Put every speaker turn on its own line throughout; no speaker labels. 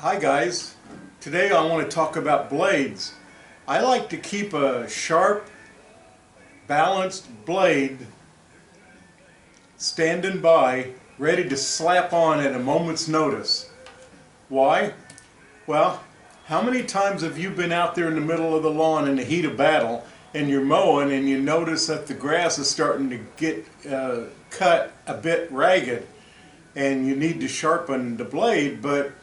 Hi guys, today I want to talk about blades. I like to keep a sharp, balanced blade standing by, ready to slap on at a moment's notice. Why? Well, how many times have you been out there in the middle of the lawn in the heat of battle and you're mowing and you notice that the grass is starting to get cut a bit ragged and you need to sharpen the blade, but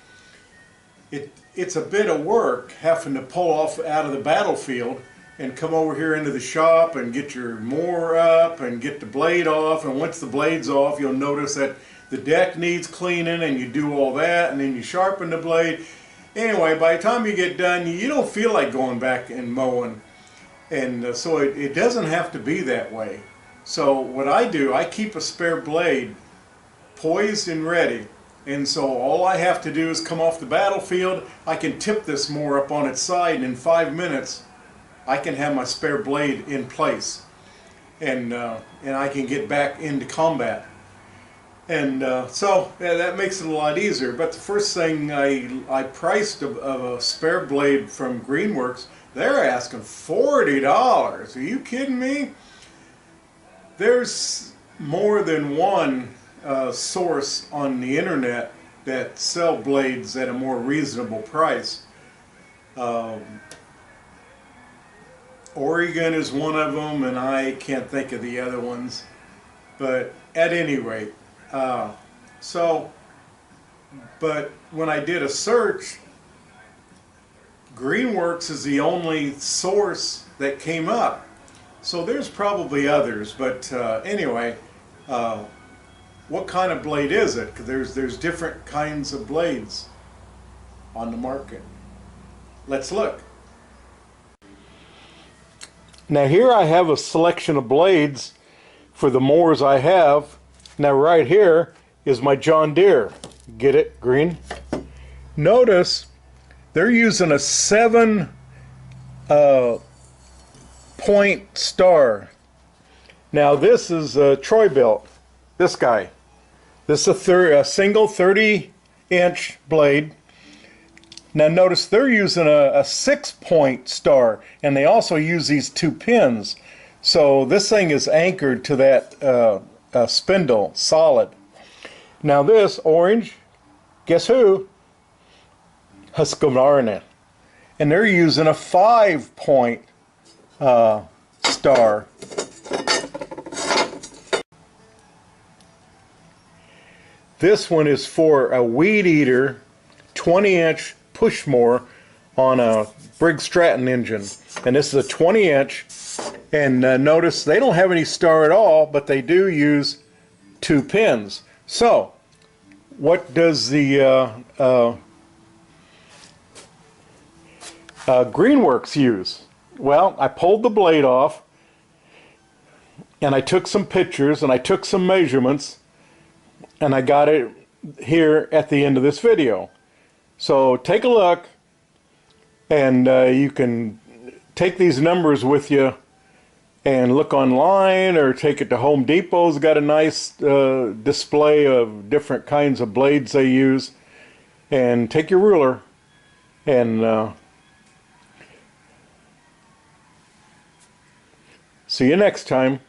it's a bit of work having to pull off out of the battlefield and come over here into the shop and get your mower up and get the blade off, and once the blade's off you'll notice that the deck needs cleaning and you do all that and then you sharpen the blade. Anyway, by the time you get done you don't feel like going back and mowing, and so it doesn't have to be that way. So what I do, I keep a spare blade poised and ready. And so all I have to do is come off the battlefield, I can tip this mower up on its side, and in 5 minutes I can have my spare blade in place, and I can get back into combat. And so that makes it a lot easier. But the first thing I priced a spare blade from GreenWorks. They're asking $40. Are you kidding me? There's more than one source on the internet that sell blades at a more reasonable price. Oregon is one of them, and I can't think of the other ones, but at any rate, but when I did a search, GreenWorks is the only source that came up. So there's probably others, but anyway, what kind of blade is it? Because there's different kinds of blades on the market. Let's look. Now here I have a selection of blades for the mowers I have. Now right here is my John Deere. Get it, green? Notice they're using a 7-point star. Now this is Troy built. This guy. This is a single 30-inch blade. Now notice they're using a 6-point star, and they also use these 2 pins. So this thing is anchored to that spindle, solid. Now this orange, guess who? Husqvarna. And they're using a 5-point star. This one is for a weed eater 20-inch push mower on a Briggs Stratton engine, and this is a 20-inch, and notice they don't have any star at all, but they do use 2 pins. So what does the GreenWorks use? Well, I pulled the blade off and I took some pictures and I took some measurements, and I got it here at the end of this video. So take a look, and you can take these numbers with you and look online, or take it to Home Depot's got a nice display of different kinds of blades they use, and take your ruler and see you next time.